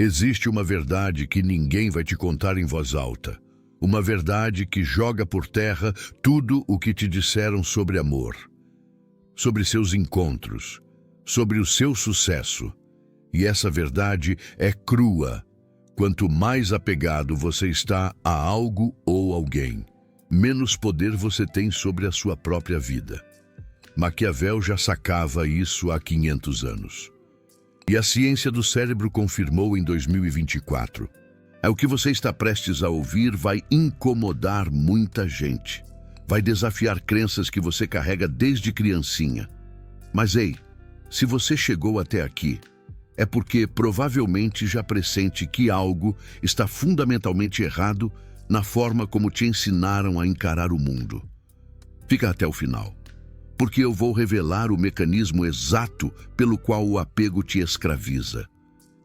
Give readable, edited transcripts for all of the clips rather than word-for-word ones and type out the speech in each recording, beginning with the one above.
Existe uma verdade que ninguém vai te contar em voz alta. Uma verdade que joga por terra tudo o que te disseram sobre amor, sobre seus encontros, sobre o seu sucesso. E essa verdade é crua. Quanto mais apegado você está a algo ou alguém, menos poder você tem sobre a sua própria vida. Maquiavel já sacava isso há 500 anos. E a ciência do cérebro confirmou em 2024. O que você está prestes a ouvir vai incomodar muita gente. Vai desafiar crenças que você carrega desde criancinha. Mas ei, se você chegou até aqui, é porque provavelmente já pressente que algo está fundamentalmente errado na forma como te ensinaram a encarar o mundo. Fica até o final, porque eu vou revelar o mecanismo exato pelo qual o apego te escraviza.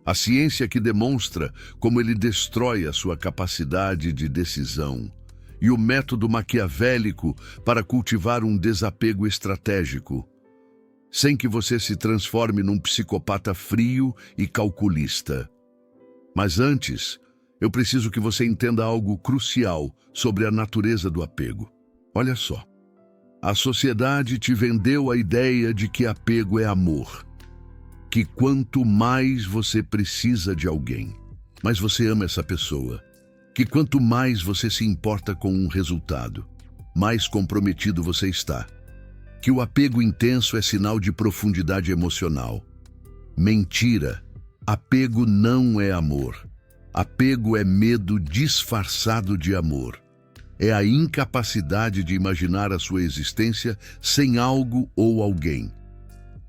A ciência que demonstra como ele destrói a sua capacidade de decisão e o método maquiavélico para cultivar um desapego estratégico, sem que você se transforme num psicopata frio e calculista. Mas antes, eu preciso que você entenda algo crucial sobre a natureza do apego. Olha só. A sociedade te vendeu a ideia de que apego é amor. Que quanto mais você precisa de alguém, mais você ama essa pessoa. Que quanto mais você se importa com um resultado, mais comprometido você está. Que o apego intenso é sinal de profundidade emocional. Mentira. Apego não é amor. Apego é medo disfarçado de amor. É a incapacidade de imaginar a sua existência sem algo ou alguém.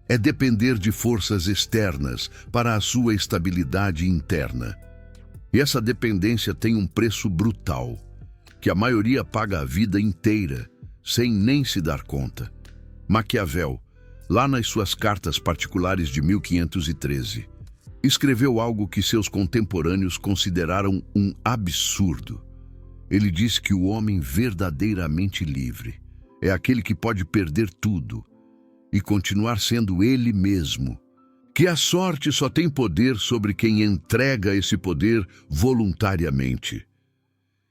É depender de forças externas para a sua estabilidade interna. E essa dependência tem um preço brutal, que a maioria paga a vida inteira, sem nem se dar conta. Maquiavel, lá nas suas cartas particulares de 1513, escreveu algo que seus contemporâneos consideraram um absurdo. Ele diz que o homem verdadeiramente livre é aquele que pode perder tudo e continuar sendo ele mesmo, que a sorte só tem poder sobre quem entrega esse poder voluntariamente.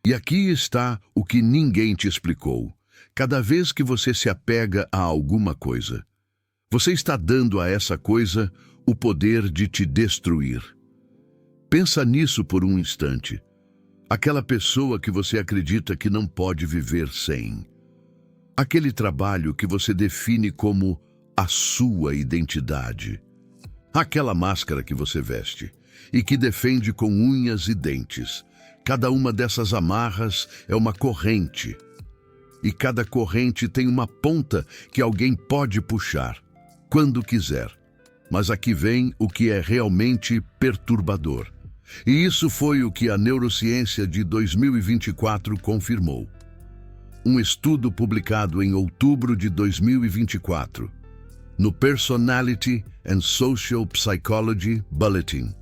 E aqui está o que ninguém te explicou. Cada vez que você se apega a alguma coisa, você está dando a essa coisa o poder de te destruir. Pensa nisso por um instante. Aquela pessoa que você acredita que não pode viver sem. Aquele trabalho que você define como a sua identidade. Aquela máscara que você veste e que defende com unhas e dentes. Cada uma dessas amarras é uma corrente. E cada corrente tem uma ponta que alguém pode puxar, quando quiser. Mas aqui vem o que é realmente perturbador. E isso foi o que a neurociência de 2024 confirmou. Um estudo publicado em outubro de 2024, no Personality and Social Psychology Bulletin,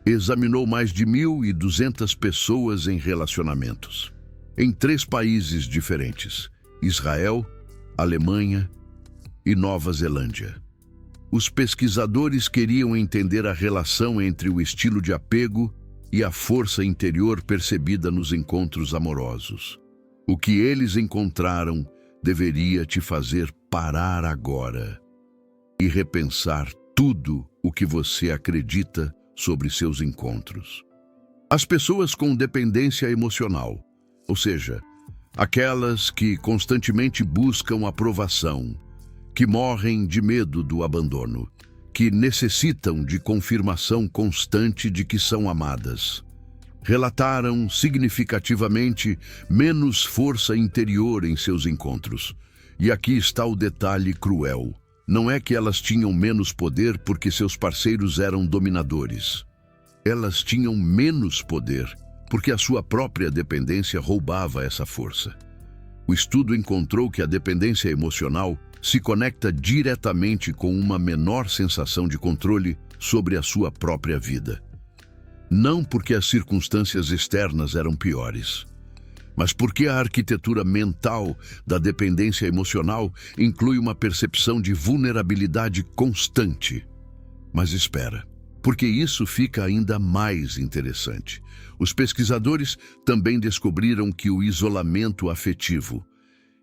examinou mais de 1.200 pessoas em relacionamentos, em 3 países diferentes: Israel, Alemanha e Nova Zelândia. Os pesquisadores queriam entender a relação entre o estilo de apego e a força interior percebida nos encontros amorosos. O que eles encontraram deveria te fazer parar agora e repensar tudo o que você acredita sobre seus encontros. As pessoas com dependência emocional, ou seja, aquelas que constantemente buscam aprovação, que morrem de medo do abandono, que necessitam de confirmação constante de que são amadas, relataram significativamente menos força interior em seus encontros. E aqui está o detalhe cruel. Não é que elas tinham menos poder porque seus parceiros eram dominadores. Elas tinham menos poder porque a sua própria dependência roubava essa força. O estudo encontrou que a dependência emocional se conecta diretamente com uma menor sensação de controle sobre a sua própria vida. Não porque as circunstâncias externas eram piores, mas porque a arquitetura mental da dependência emocional inclui uma percepção de vulnerabilidade constante. Mas espera, porque isso fica ainda mais interessante. Os pesquisadores também descobriram que o isolamento afetivo,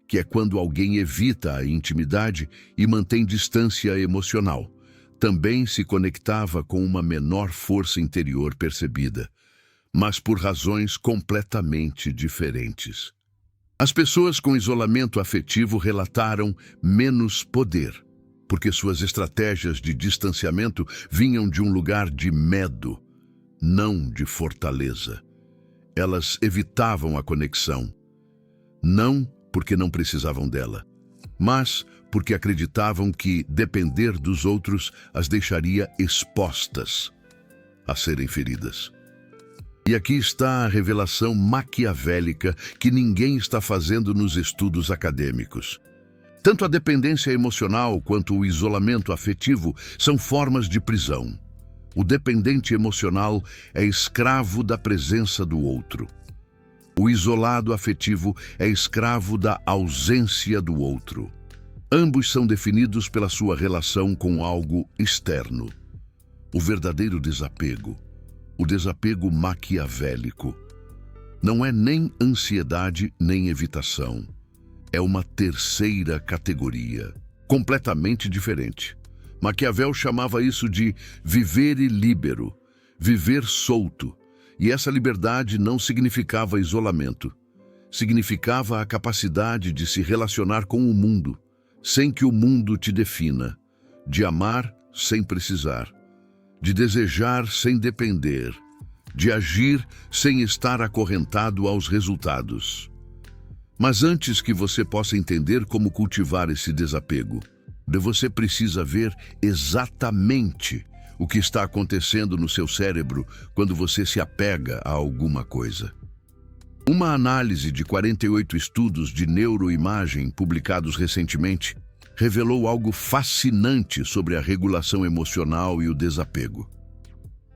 que é quando alguém evita a intimidade e mantém distância emocional, também se conectava com uma menor força interior percebida, mas por razões completamente diferentes. As pessoas com isolamento afetivo relataram menos poder, porque suas estratégias de distanciamento vinham de um lugar de medo, não de fortaleza. Elas evitavam a conexão, não porque não precisavam dela, mas porque acreditavam que depender dos outros as deixaria expostas a serem feridas. E aqui está a revelação maquiavélica que ninguém está fazendo nos estudos acadêmicos. Tanto a dependência emocional quanto o isolamento afetivo são formas de prisão. O dependente emocional é escravo da presença do outro. O isolado afetivo é escravo da ausência do outro. Ambos são definidos pela sua relação com algo externo. O verdadeiro desapego, o desapego maquiavélico, não é nem ansiedade nem evitação. É uma terceira categoria, completamente diferente. Maquiavel chamava isso de viver libero, viver solto. E essa liberdade não significava isolamento. Significava a capacidade de se relacionar com o mundo, sem que o mundo te defina, de amar sem precisar, de desejar sem depender, de agir sem estar acorrentado aos resultados. Mas antes que você possa entender como cultivar esse desapego, você precisa ver exatamente o que está acontecendo no seu cérebro quando você se apega a alguma coisa. Uma análise de 48 estudos de neuroimagem publicados recentemente revelou algo fascinante sobre a regulação emocional e o desapego.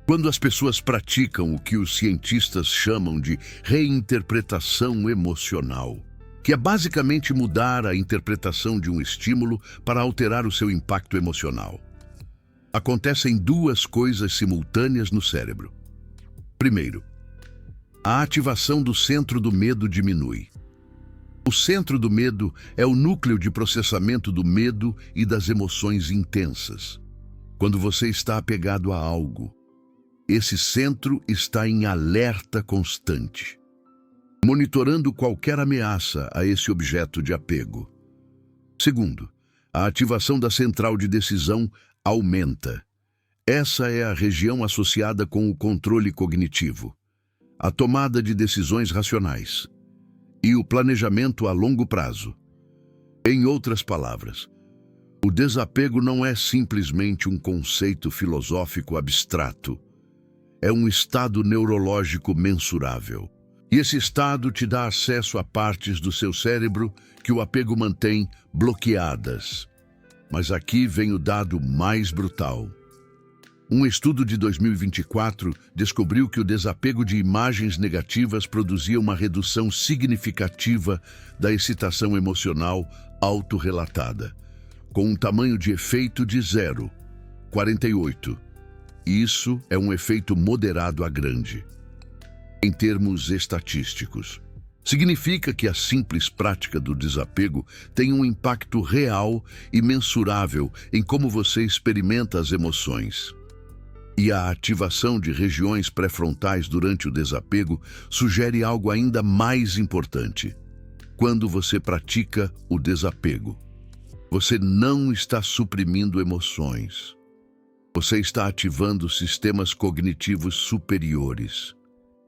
Quando as pessoas praticam o que os cientistas chamam de reinterpretação emocional, que é basicamente mudar a interpretação de um estímulo para alterar o seu impacto emocional, acontecem duas coisas simultâneas no cérebro. Primeiro, a ativação do centro do medo diminui. O centro do medo é o núcleo de processamento do medo e das emoções intensas. Quando você está apegado a algo, esse centro está em alerta constante, monitorando qualquer ameaça a esse objeto de apego. Segundo, a ativação da central de decisão aumenta. Essa é a região associada com o controle cognitivo, a tomada de decisões racionais e o planejamento a longo prazo. Em outras palavras, o desapego não é simplesmente um conceito filosófico abstrato. É um estado neurológico mensurável. E esse estado te dá acesso a partes do seu cérebro que o apego mantém bloqueadas. Mas aqui vem o dado mais brutal. Um estudo de 2024 descobriu que o desapego de imagens negativas produzia uma redução significativa da excitação emocional autorrelatada, com um tamanho de efeito de 0,48. Isso é um efeito moderado a grande. Em termos estatísticos, significa que a simples prática do desapego tem um impacto real e mensurável em como você experimenta as emoções. E a ativação de regiões pré-frontais durante o desapego sugere algo ainda mais importante. Quando você pratica o desapego, você não está suprimindo emoções. Você está ativando sistemas cognitivos superiores,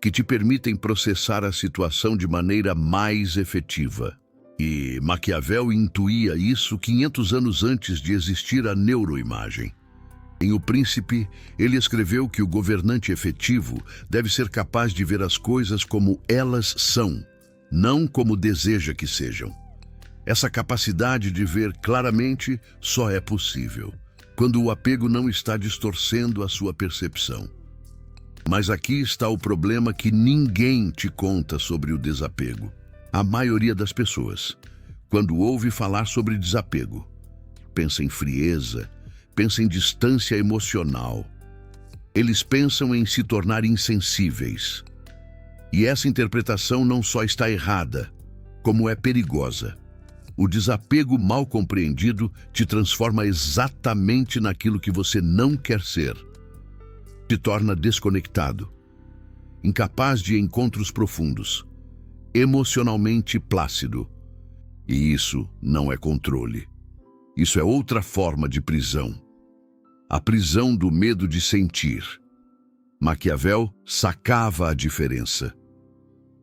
que te permitem processar a situação de maneira mais efetiva. E Maquiavel intuía isso 500 anos antes de existir a neuroimagem. Em O Príncipe, ele escreveu que o governante efetivo deve ser capaz de ver as coisas como elas são, não como deseja que sejam. Essa capacidade de ver claramente só é possível quando o apego não está distorcendo a sua percepção. Mas aqui está o problema que ninguém te conta sobre o desapego. A maioria das pessoas, quando ouve falar sobre desapego, pensa em frieza, pensa em distância emocional. Eles pensam em se tornar insensíveis. E essa interpretação não só está errada, como é perigosa. O desapego mal compreendido te transforma exatamente naquilo que você não quer ser. Te torna desconectado, incapaz de encontros profundos, emocionalmente plácido. E isso não é controle. Isso é outra forma de prisão. A prisão do medo de sentir. Maquiavel sacava a diferença.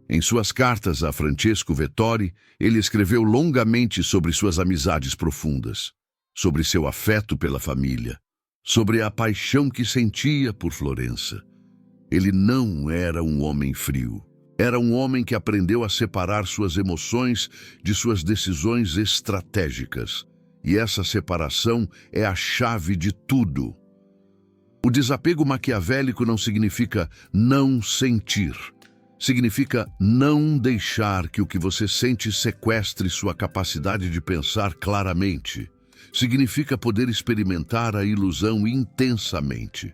Em suas cartas a Francesco Vettori, ele escreveu longamente sobre suas amizades profundas, sobre seu afeto pela família, sobre a paixão que sentia por Florença. Ele não era um homem frio. Era um homem que aprendeu a separar suas emoções de suas decisões estratégicas. E essa separação é a chave de tudo. O desapego maquiavélico não significa não sentir. Significa não deixar que o que você sente sequestre sua capacidade de pensar claramente. Significa poder experimentar a ilusão intensamente,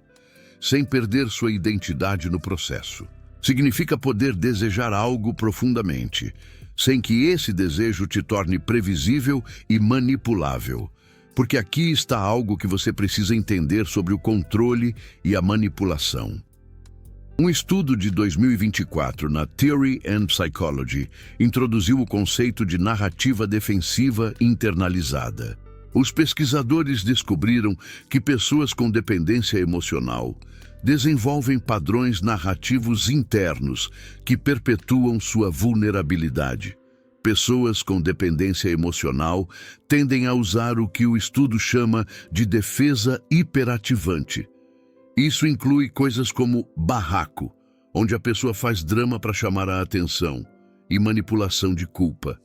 sem perder sua identidade no processo. Significa poder desejar algo profundamente, sem que esse desejo te torne previsível e manipulável. Porque aqui está algo que você precisa entender sobre o controle e a manipulação. Um estudo de 2024 na Theory and Psychology introduziu o conceito de narrativa defensiva internalizada. Os pesquisadores descobriram que pessoas com dependência emocional desenvolvem padrões narrativos internos que perpetuam sua vulnerabilidade. Pessoas com dependência emocional tendem a usar o que o estudo chama de defesa hiperativante. Isso inclui coisas como barraco, onde a pessoa faz drama para chamar a atenção, e manipulação de culpa,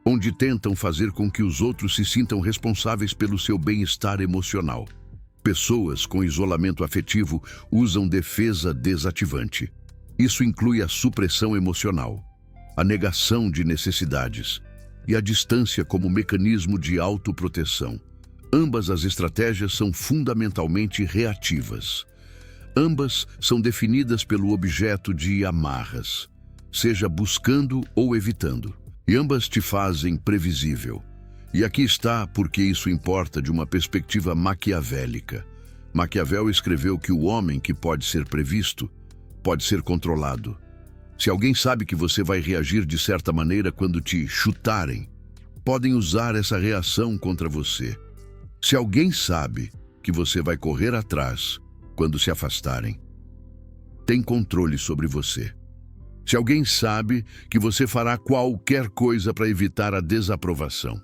onde tentam fazer com que os outros se sintam responsáveis pelo seu bem-estar emocional. Pessoas com isolamento afetivo usam defesa desativante. Isso inclui a supressão emocional, a negação de necessidades e a distância como mecanismo de autoproteção. Ambas as estratégias são fundamentalmente reativas. Ambas são definidas pelo objeto de amarras, seja buscando ou evitando. E ambas te fazem previsível. E aqui está porque isso importa de uma perspectiva maquiavélica. Maquiavel escreveu que o homem que pode ser previsto, pode ser controlado. Se alguém sabe que você vai reagir de certa maneira quando te chutarem, podem usar essa reação contra você. Se alguém sabe que você vai correr atrás quando se afastarem, tem controle sobre você. Se alguém sabe que você fará qualquer coisa para evitar a desaprovação,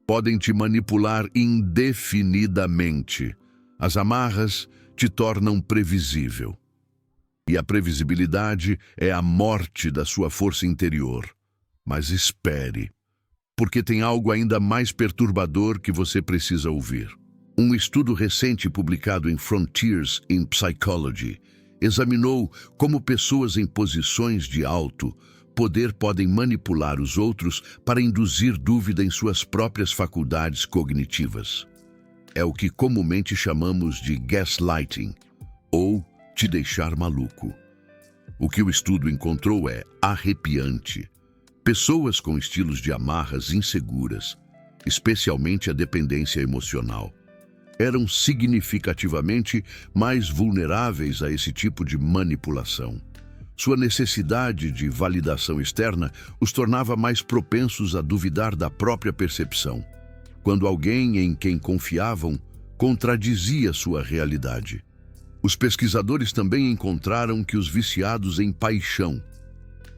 podem te manipular indefinidamente. As amarras te tornam previsível. E a previsibilidade é a morte da sua força interior. Mas espere, porque tem algo ainda mais perturbador que você precisa ouvir. Um estudo recente publicado em Frontiers in Psychology examinou como pessoas em posições de alto poder podem manipular os outros para induzir dúvida em suas próprias faculdades cognitivas. É o que comumente chamamos de gaslighting, ou te deixar maluco. O que o estudo encontrou é arrepiante. Pessoas com estilos de amarras inseguras, especialmente a dependência emocional, eram significativamente mais vulneráveis a esse tipo de manipulação. Sua necessidade de validação externa os tornava mais propensos a duvidar da própria percepção, quando alguém em quem confiavam contradizia sua realidade. Os pesquisadores também encontraram que os viciados em paixão,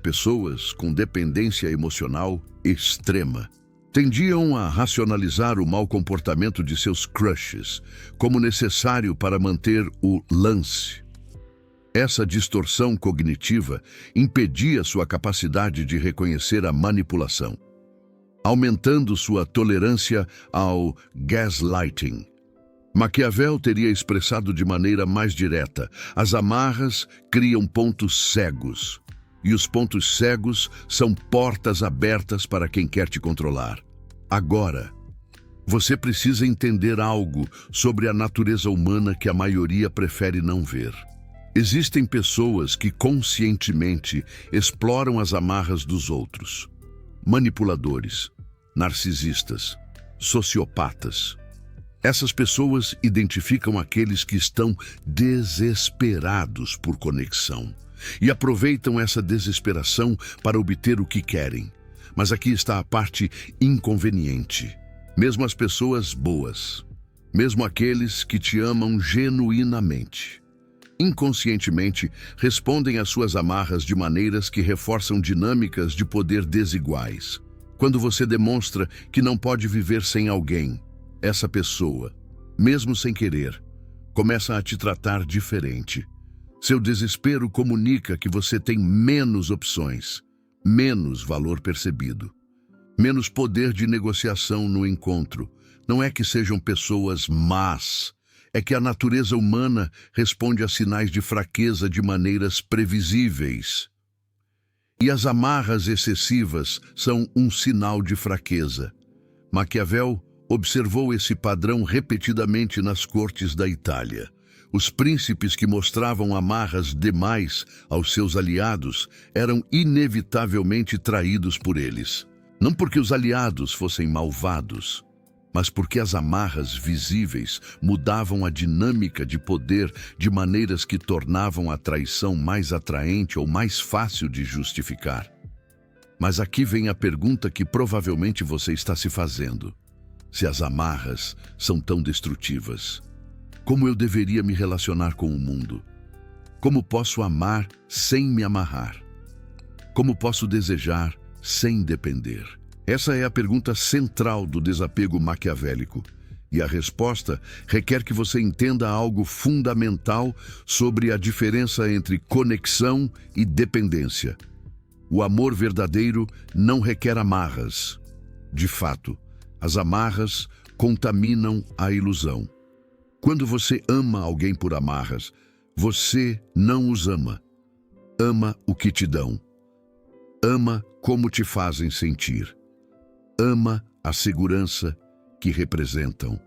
pessoas com dependência emocional extrema, tendiam a racionalizar o mau comportamento de seus crushes como necessário para manter o lance. Essa distorção cognitiva impedia sua capacidade de reconhecer a manipulação, aumentando sua tolerância ao gaslighting. Maquiavel teria expressado de maneira mais direta: as amarras criam pontos cegos, e os pontos cegos são portas abertas para quem quer te controlar. Agora, Você precisa entender algo sobre a natureza humana que a maioria prefere não ver. Existem pessoas que conscientemente exploram as amarras dos outros. Manipuladores, narcisistas, sociopatas. Essas pessoas identificam aqueles que estão desesperados por conexão e aproveitam essa desesperação para obter o que querem. Mas aqui está a parte inconveniente. Mesmo as pessoas boas, mesmo aqueles que te amam genuinamente, inconscientemente respondem às suas amarras de maneiras que reforçam dinâmicas de poder desiguais. Quando você demonstra que não pode viver sem alguém, essa pessoa, mesmo sem querer, começa a te tratar diferente. Seu desespero comunica que você tem menos opções, menos valor percebido, menos poder de negociação no encontro. Não é que sejam pessoas más, é que a natureza humana responde a sinais de fraqueza de maneiras previsíveis. E as amarras excessivas são um sinal de fraqueza. Maquiavel observou esse padrão repetidamente nas cortes da Itália. Os príncipes que mostravam amarras demais aos seus aliados eram inevitavelmente traídos por eles. Não porque os aliados fossem malvados, mas porque as amarras visíveis mudavam a dinâmica de poder de maneiras que tornavam a traição mais atraente ou mais fácil de justificar. Mas aqui vem a pergunta que provavelmente você está se fazendo. Se as amarras são tão destrutivas, como eu deveria me relacionar com o mundo? Como posso amar sem me amarrar? Como posso desejar sem depender? Essa é a pergunta central do desapego maquiavélico. E a resposta requer que você entenda algo fundamental sobre a diferença entre conexão e dependência. O amor verdadeiro não requer amarras. De fato, as amarras contaminam a ilusão. Quando você ama alguém por amarras, você não os ama. Ama o que te dão. Ama como te fazem sentir. Ama a segurança que representam.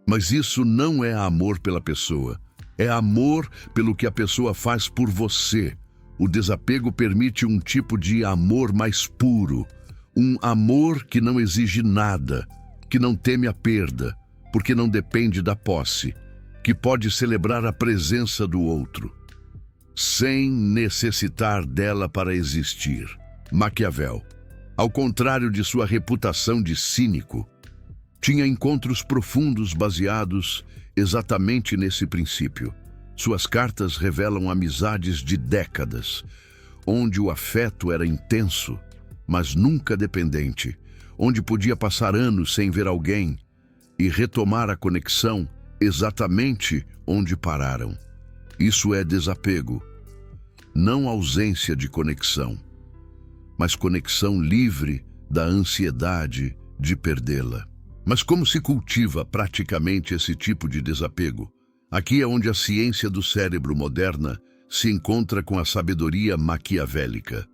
Mas isso não é amor pela pessoa. É amor pelo que a pessoa faz por você. O desapego permite um tipo de amor mais puro. Um amor que não exige nada, que não teme a perda, porque não depende da posse, que pode celebrar a presença do outro, sem necessitar dela para existir. Maquiavel, ao contrário de sua reputação de cínico, tinha encontros profundos baseados exatamente nesse princípio. Suas cartas revelam amizades de décadas, onde o afeto era intenso, mas nunca dependente, onde podia passar anos sem ver alguém e retomar a conexão exatamente onde pararam. Isso é desapego, não ausência de conexão, mas conexão livre da ansiedade de perdê-la. Mas como se cultiva praticamente esse tipo de desapego? Aqui é onde a ciência do cérebro moderna se encontra com a sabedoria maquiavélica.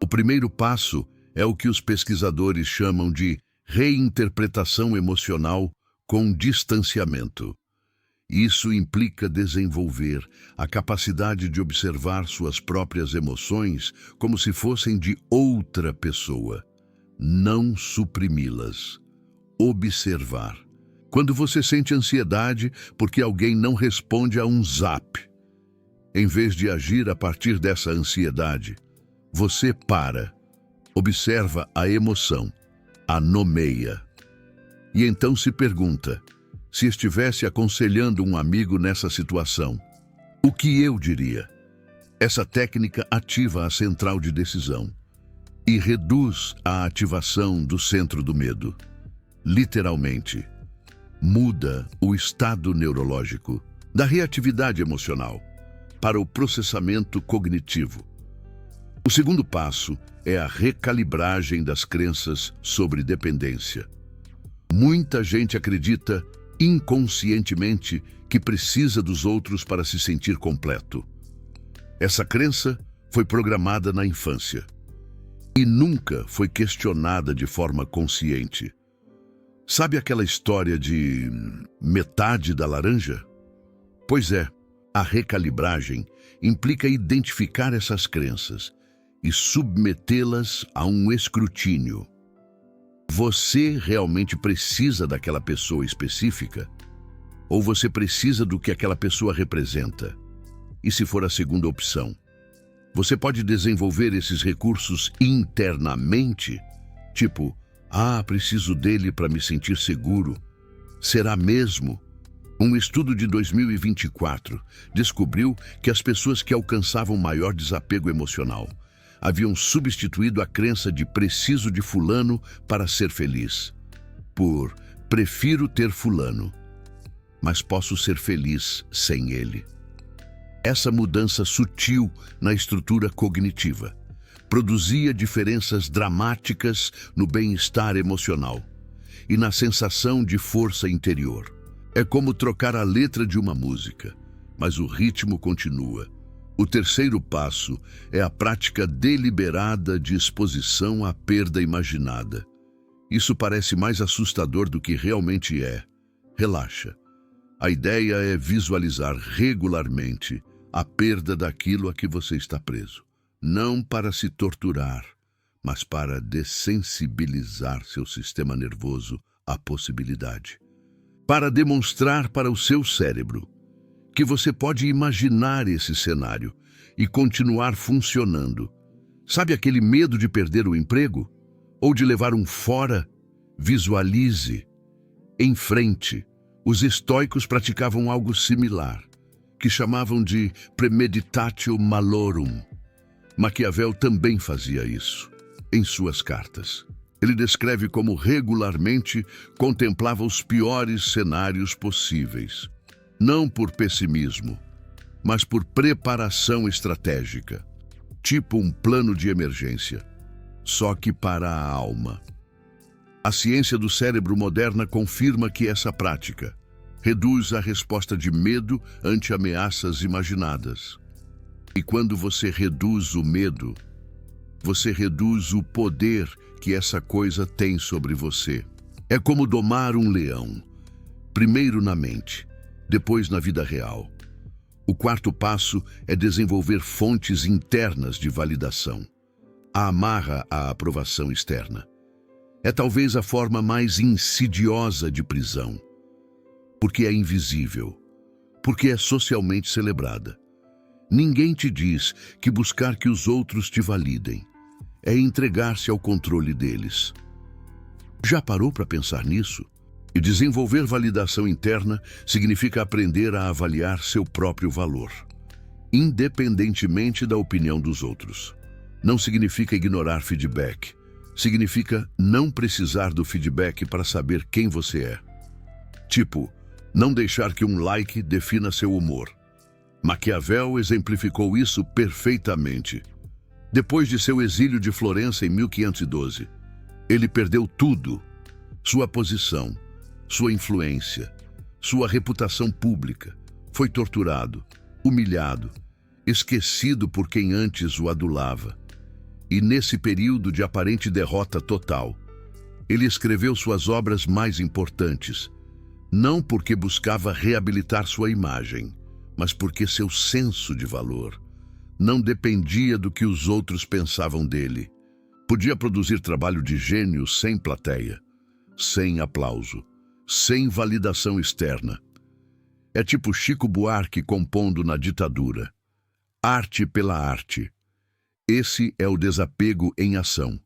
O primeiro passo é o que os pesquisadores chamam de reinterpretação emocional com distanciamento. Isso implica desenvolver a capacidade de observar suas próprias emoções como se fossem de outra pessoa, não suprimi-las. Observar. Quando você sente ansiedade porque alguém não responde a um zap, em vez de agir a partir dessa ansiedade, você para, observa a emoção, a nomeia. E então se pergunta, se estivesse aconselhando um amigo nessa situação, o que eu diria? Essa técnica ativa a central de decisão e reduz a ativação do centro do medo. Literalmente, muda o estado neurológico da reatividade emocional para o processamento cognitivo. O segundo passo é a recalibragem das crenças sobre dependência. Muita gente acredita inconscientemente que precisa dos outros para se sentir completo. Essa crença foi programada na infância e nunca foi questionada de forma consciente. Sabe aquela história de metade da laranja? Pois é, a recalibragem implica identificar essas crenças e submetê-las a um escrutínio. Você realmente precisa daquela pessoa específica? Ou você precisa do que aquela pessoa representa? E se for a segunda opção, você pode desenvolver esses recursos internamente? Tipo, preciso dele para me sentir seguro. Será mesmo? Um estudo de 2024 descobriu que as pessoas que alcançavam maior desapego emocional haviam substituído a crença de preciso de fulano para ser feliz por prefiro ter fulano, mas posso ser feliz sem ele. Essa mudança sutil na estrutura cognitiva produzia diferenças dramáticas no bem-estar emocional e na sensação de força interior. É como trocar a letra de uma música, mas o ritmo continua. O terceiro passo é a prática deliberada de exposição à perda imaginada. Isso parece mais assustador do que realmente é. Relaxa. A ideia é visualizar regularmente a perda daquilo a que você está preso. Não para se torturar, mas para dessensibilizar seu sistema nervoso à possibilidade. Para demonstrar para o seu cérebro que você pode imaginar esse cenário e continuar funcionando. Sabe aquele medo de perder o emprego? Ou de levar um fora? Visualize. Em frente, os estoicos praticavam algo similar, que chamavam de premeditatio malorum. Maquiavel também fazia isso, em suas cartas. Ele descreve como regularmente contemplava os piores cenários possíveis, não por pessimismo, mas por preparação estratégica, tipo um plano de emergência, só que para a alma. A ciência do cérebro moderna confirma que essa prática reduz a resposta de medo ante ameaças imaginadas. E quando você reduz o medo, você reduz o poder que essa coisa tem sobre você. É como domar um leão, primeiro na mente, depois na vida real. O quarto passo é desenvolver fontes internas de validação. A amarra à aprovação externa. É talvez a forma mais insidiosa de prisão, porque é invisível, porque é socialmente celebrada. Ninguém te diz que buscar que os outros te validem é entregar-se ao controle deles. Já parou para pensar nisso? E desenvolver validação interna significa aprender a avaliar seu próprio valor, independentemente da opinião dos outros. Não significa ignorar feedback. Significa não precisar do feedback para saber quem você é. Tipo, não deixar que um like defina seu humor. Maquiavel exemplificou isso perfeitamente. Depois de seu exílio de Florença em 1512, ele perdeu tudo: sua posição, sua influência, sua reputação pública. Foi torturado, humilhado, esquecido por quem antes o adulava. E nesse período de aparente derrota total, ele escreveu suas obras mais importantes, não porque buscava reabilitar sua imagem, mas porque seu senso de valor não dependia do que os outros pensavam dele. Podia produzir trabalho de gênio sem plateia, sem aplauso, sem validação externa. É tipo Chico Buarque compondo na ditadura. Arte pela arte. Esse é o desapego em ação.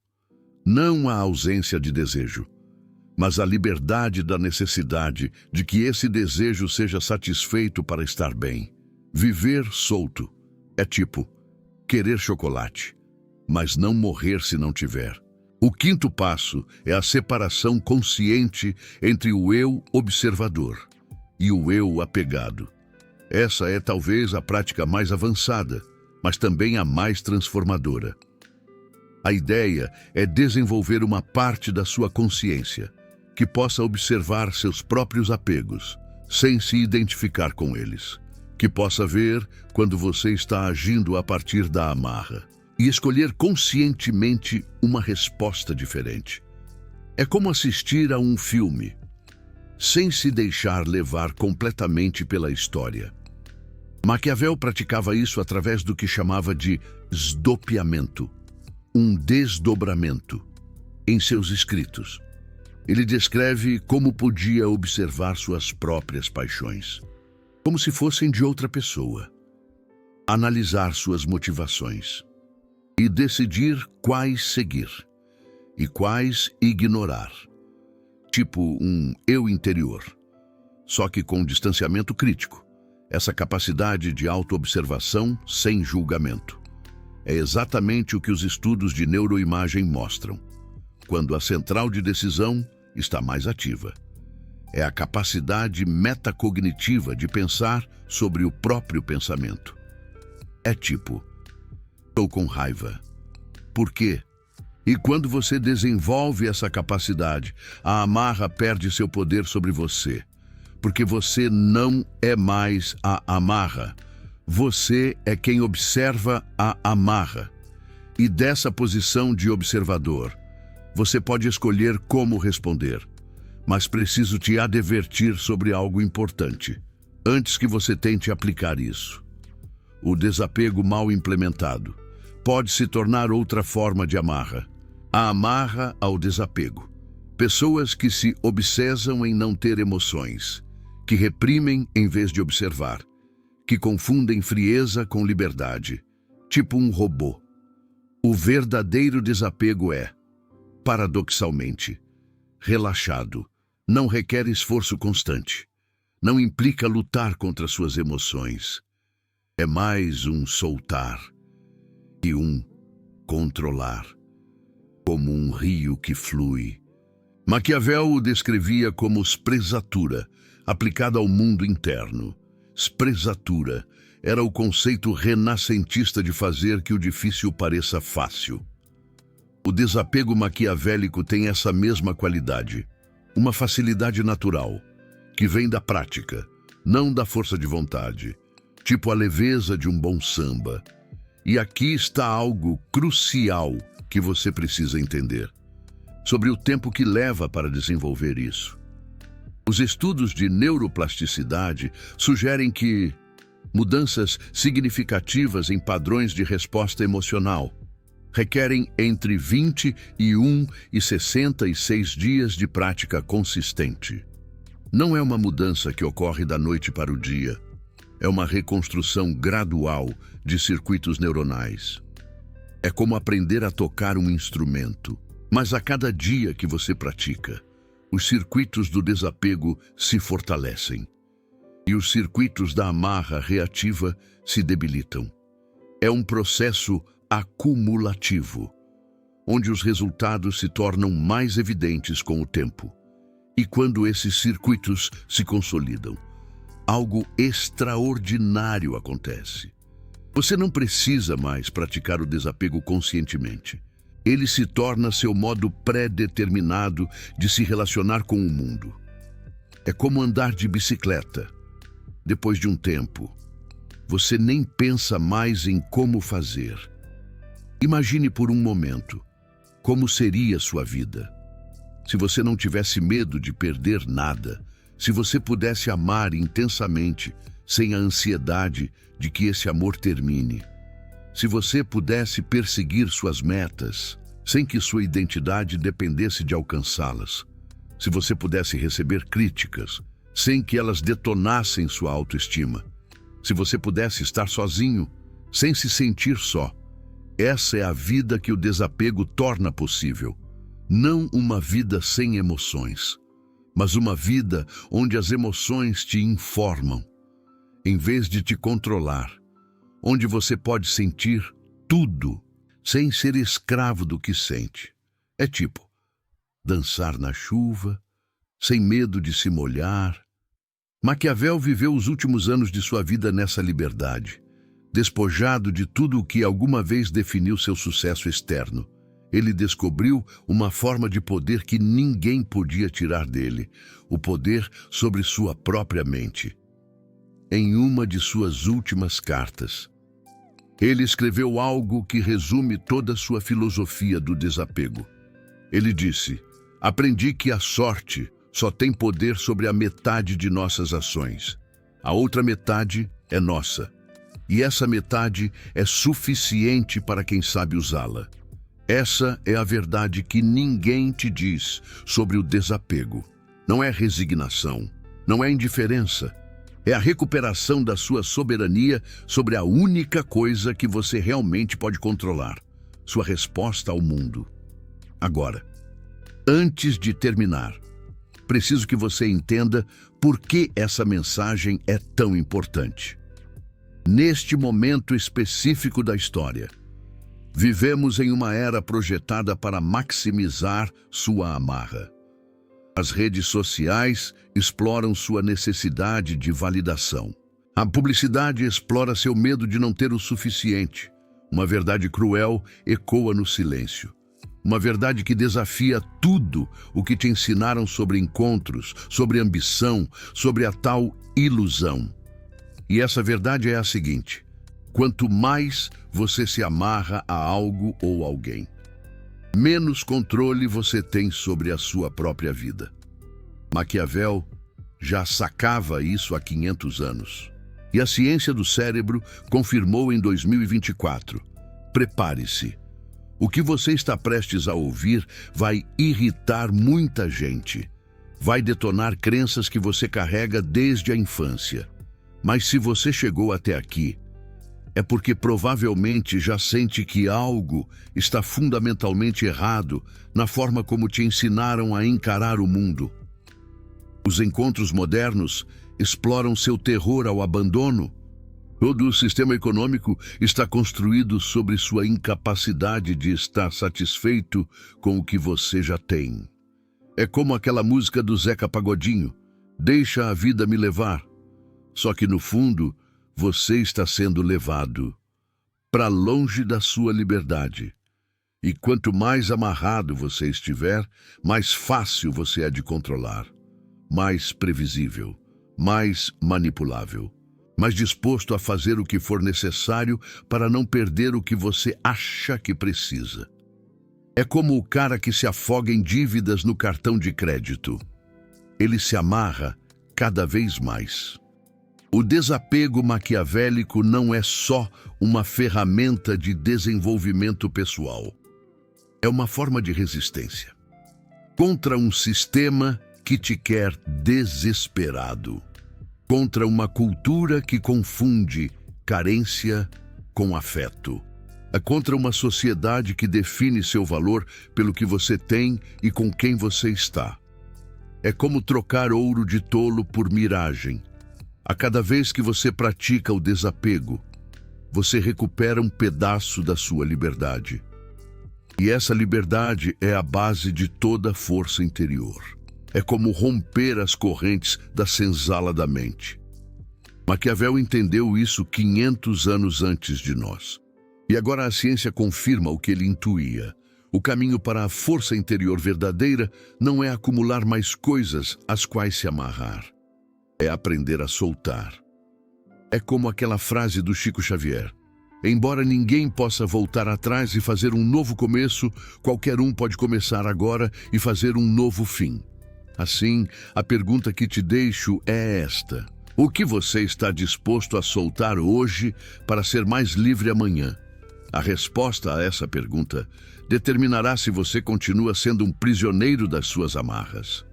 Não a ausência de desejo, mas a liberdade da necessidade de que esse desejo seja satisfeito para estar bem. Viver solto é tipo querer chocolate, mas não morrer se não tiver. O quinto passo é a separação consciente entre o eu observador e o eu apegado. Essa é talvez a prática mais avançada, mas também a mais transformadora. A ideia é desenvolver uma parte da sua consciência que possa observar seus próprios apegos, sem se identificar com eles. Que possa ver quando você está agindo a partir da amarra e escolher conscientemente uma resposta diferente. É como assistir a um filme, sem se deixar levar completamente pela história. Maquiavel praticava isso através do que chamava de esdopiamento, um desdobramento, em seus escritos. Ele descreve como podia observar suas próprias paixões, como se fossem de outra pessoa, analisar suas motivações e decidir quais seguir e quais ignorar. Tipo um eu interior, só que com distanciamento crítico. Essa capacidade de autoobservação sem julgamento. É exatamente o que os estudos de neuroimagem mostram, quando a central de decisão está mais ativa. É a capacidade metacognitiva de pensar sobre o próprio pensamento. É tipo, estou com raiva. Por quê? E quando você desenvolve essa capacidade, a amarra perde seu poder sobre você. Porque você não é mais a amarra. Você é quem observa a amarra. E dessa posição de observador, você pode escolher como responder. Mas preciso te advertir sobre algo importante, antes que você tente aplicar isso. O desapego mal implementado pode se tornar outra forma de amarra. A amarra ao desapego. Pessoas que se obsessam em não ter emoções, que reprimem em vez de observar, que confundem frieza com liberdade, tipo um robô. O verdadeiro desapego é, paradoxalmente, relaxado, não requer esforço constante, não implica lutar contra suas emoções. É mais um soltar que um controlar, como um rio que flui. Maquiavel o descrevia como spresatura, aplicada ao mundo interno. Spresatura era o conceito renascentista de fazer que o difícil pareça fácil. O desapego maquiavélico tem essa mesma qualidade, uma facilidade natural, que vem da prática, não da força de vontade, tipo a leveza de um bom samba. E aqui está algo crucial que você precisa entender, sobre o tempo que leva para desenvolver isso. Os estudos de neuroplasticidade sugerem que mudanças significativas em padrões de resposta emocional requerem entre 21 e 66 dias de prática consistente. Não é uma mudança que ocorre da noite para o dia. É uma reconstrução gradual de circuitos neuronais. É como aprender a tocar um instrumento, mas a cada dia que você pratica, os circuitos do desapego se fortalecem e os circuitos da amarra reativa se debilitam. É um processo acumulativo, onde os resultados se tornam mais evidentes com o tempo. E quando esses circuitos se consolidam, algo extraordinário acontece. Você não precisa mais praticar o desapego conscientemente. Ele se torna seu modo pré-determinado de se relacionar com o mundo. É como andar de bicicleta. Depois de um tempo, você nem pensa mais em como fazer. Imagine por um momento como seria sua vida. Se você não tivesse medo de perder nada, se você pudesse amar intensamente, sem a ansiedade de que esse amor termine. Se você pudesse perseguir suas metas, sem que sua identidade dependesse de alcançá-las. Se você pudesse receber críticas, sem que elas detonassem sua autoestima. Se você pudesse estar sozinho, sem se sentir só. Essa é a vida que o desapego torna possível. Não uma vida sem emoções, mas uma vida onde as emoções te informam, em vez de te controlar, onde você pode sentir tudo, sem ser escravo do que sente. É tipo dançar na chuva, sem medo de se molhar. Maquiavel viveu os últimos anos de sua vida nessa liberdade, despojado de tudo o que alguma vez definiu seu sucesso externo. Ele descobriu uma forma de poder que ninguém podia tirar dele, o poder sobre sua própria mente. Em uma de suas últimas cartas, ele escreveu algo que resume toda a sua filosofia do desapego. Ele disse: Aprendi que a sorte só tem poder sobre a metade de nossas ações. A outra metade é nossa. E essa metade é suficiente para quem sabe usá-la. Essa é a verdade que ninguém te diz sobre o desapego. Não é resignação, não é indiferença. É a recuperação da sua soberania sobre a única coisa que você realmente pode controlar, sua resposta ao mundo. Agora, antes de terminar, preciso que você entenda por que essa mensagem é tão importante. Neste momento específico da história, vivemos em uma era projetada para maximizar sua amarra. As redes sociais exploram sua necessidade de validação. A publicidade explora seu medo de não ter o suficiente. Uma verdade cruel ecoa no silêncio. Uma verdade que desafia tudo o que te ensinaram sobre encontros, sobre ambição, sobre a tal ilusão. E essa verdade é a seguinte: quanto mais você se amarra a algo ou alguém, menos controle você tem sobre a sua própria vida. Maquiavel já sacava isso há 500 anos. E a ciência do cérebro confirmou em 2024. Prepare-se. O que você está prestes a ouvir vai irritar muita gente. Vai detonar crenças que você carrega desde a infância. Mas se você chegou até aqui, é porque provavelmente já sente que algo está fundamentalmente errado na forma como te ensinaram a encarar o mundo. Os encontros modernos exploram seu terror ao abandono. Todo o sistema econômico está construído sobre sua incapacidade de estar satisfeito com o que você já tem. É como aquela música do Zeca Pagodinho, "Deixa a vida me levar". Só que no fundo, você está sendo levado para longe da sua liberdade. E quanto mais amarrado você estiver, mais fácil você é de controlar, mais previsível, mais manipulável, mais disposto a fazer o que for necessário para não perder o que você acha que precisa. É como o cara que se afoga em dívidas no cartão de crédito. Ele se amarra cada vez mais. O desapego maquiavélico não é só uma ferramenta de desenvolvimento pessoal. É uma forma de resistência contra um sistema que te quer desesperado, contra uma cultura que confunde carência com afeto, contra uma sociedade que define seu valor pelo que você tem e com quem você está. É como trocar ouro de tolo por miragem. A cada vez que você pratica o desapego, você recupera um pedaço da sua liberdade. E essa liberdade é a base de toda força interior. É como romper as correntes da senzala da mente. Maquiavel entendeu isso 500 anos antes de nós. E agora a ciência confirma o que ele intuía. O caminho para a força interior verdadeira não é acumular mais coisas às quais se amarrar. É aprender a soltar. É como aquela frase do Chico Xavier: embora ninguém possa voltar atrás e fazer um novo começo, qualquer um pode começar agora e fazer um novo fim. Assim, a pergunta que te deixo é esta: o que você está disposto a soltar hoje para ser mais livre amanhã? A resposta a essa pergunta determinará se você continua sendo um prisioneiro das suas amarras,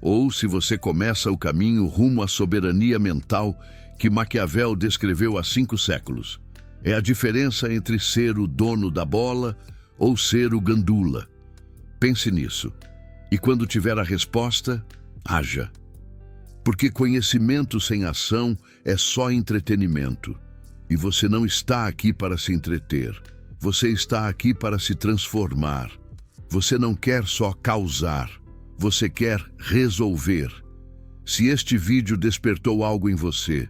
ou se você começa o caminho rumo à soberania mental que Maquiavel descreveu há 5 séculos. É a diferença entre ser o dono da bola ou ser o gandula. Pense nisso. E quando tiver a resposta, haja. Porque conhecimento sem ação é só entretenimento. E você não está aqui para se entreter. Você está aqui para se transformar. Você não quer só causar. Você quer resolver. Se este vídeo despertou algo em você,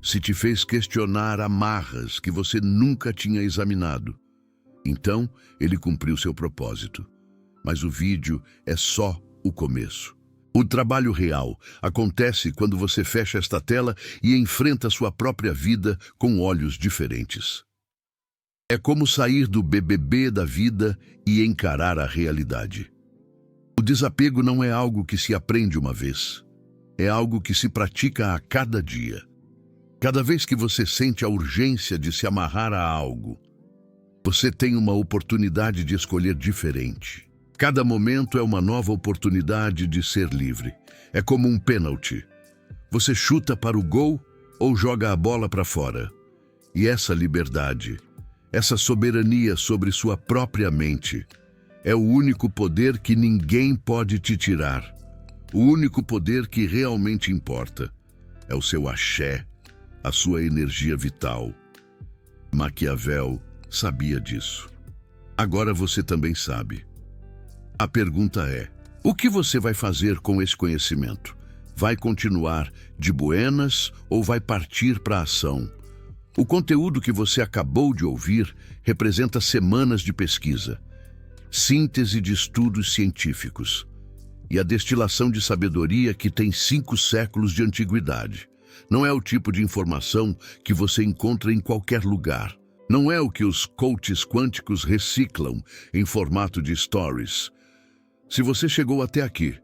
se te fez questionar amarras que você nunca tinha examinado, então ele cumpriu seu propósito. Mas o vídeo é só o começo. O trabalho real acontece quando você fecha esta tela e enfrenta sua própria vida com olhos diferentes. É como sair do BBB da vida e encarar a realidade. O desapego não é algo que se aprende uma vez. É algo que se pratica a cada dia. Cada vez que você sente a urgência de se amarrar a algo, você tem uma oportunidade de escolher diferente. Cada momento é uma nova oportunidade de ser livre. É como um pênalti. Você chuta para o gol ou joga a bola para fora. E essa liberdade, essa soberania sobre sua própria mente, é o único poder que ninguém pode te tirar. O único poder que realmente importa é o seu axé, a sua energia vital. Maquiavel sabia disso. Agora você também sabe. A pergunta é: o que você vai fazer com esse conhecimento? Vai continuar de buenas ou vai partir para a ação? O conteúdo que você acabou de ouvir representa semanas de pesquisa, síntese de estudos científicos e a destilação de sabedoria que tem 5 séculos de antiguidade. Não é o tipo de informação que você encontra em qualquer lugar. Não é o que os coaches quânticos reciclam em formato de stories. Se você chegou até aqui,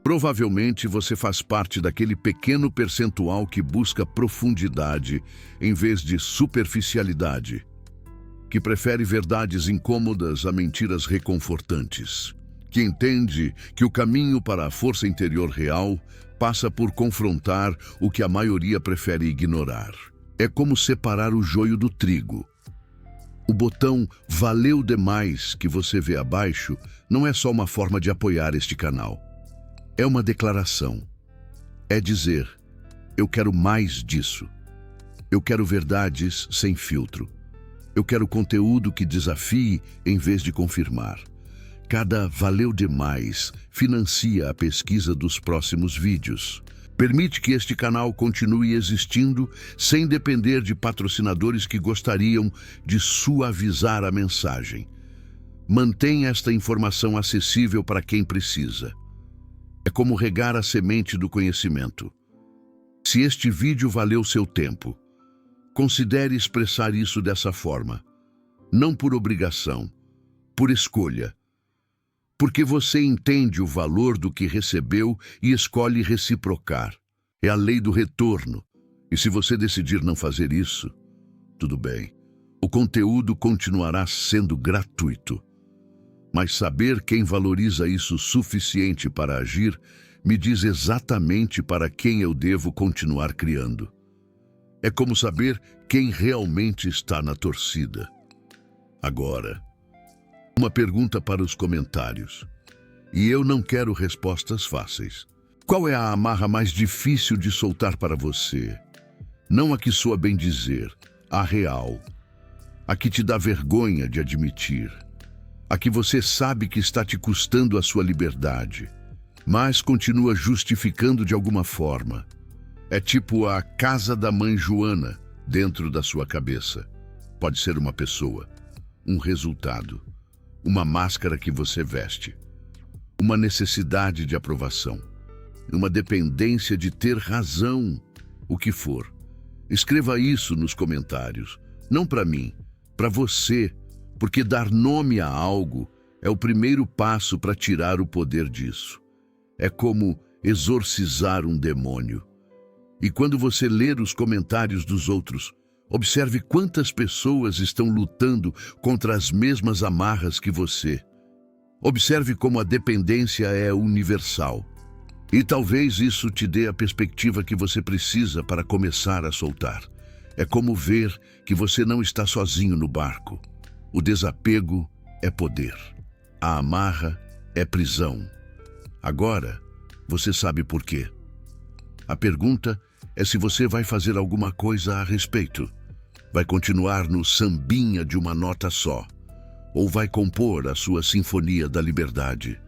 provavelmente você faz parte daquele pequeno percentual que busca profundidade em vez de superficialidade, que prefere verdades incômodas a mentiras reconfortantes, que entende que o caminho para a força interior real passa por confrontar o que a maioria prefere ignorar. É como separar o joio do trigo. O botão "Valeu demais" que você vê abaixo não é só uma forma de apoiar este canal. É uma declaração. É dizer: eu quero mais disso. Eu quero verdades sem filtro. Eu quero conteúdo que desafie em vez de confirmar. Cada "valeu demais" financia a pesquisa dos próximos vídeos. Permite que este canal continue existindo sem depender de patrocinadores que gostariam de suavizar a mensagem. Mantém esta informação acessível para quem precisa. É como regar a semente do conhecimento. Se este vídeo valeu seu tempo, considere expressar isso dessa forma. Não por obrigação, por escolha. Porque você entende o valor do que recebeu e escolhe reciprocar. É a lei do retorno. E se você decidir não fazer isso, tudo bem. O conteúdo continuará sendo gratuito. Mas saber quem valoriza isso suficiente para agir me diz exatamente para quem eu devo continuar criando. É como saber quem realmente está na torcida. Agora, uma pergunta para os comentários. E eu não quero respostas fáceis. Qual é a amarra mais difícil de soltar para você? Não a que soa bem dizer, a real. A que te dá vergonha de admitir. A que você sabe que está te custando a sua liberdade, mas continua justificando de alguma forma. É tipo a casa da mãe Joana dentro da sua cabeça. Pode ser uma pessoa, um resultado, uma máscara que você veste, uma necessidade de aprovação, uma dependência de ter razão, o que for. Escreva isso nos comentários, não para mim, para você, porque dar nome a algo é o primeiro passo para tirar o poder disso. É como exorcizar um demônio. E quando você ler os comentários dos outros, observe quantas pessoas estão lutando contra as mesmas amarras que você. Observe como a dependência é universal. E talvez isso te dê a perspectiva que você precisa para começar a soltar. É como ver que você não está sozinho no barco. O desapego é poder. A amarra é prisão. Agora, você sabe por quê. A pergunta é se você vai fazer alguma coisa a respeito. Vai continuar no sambinha de uma nota só? Ou vai compor a sua sinfonia da liberdade?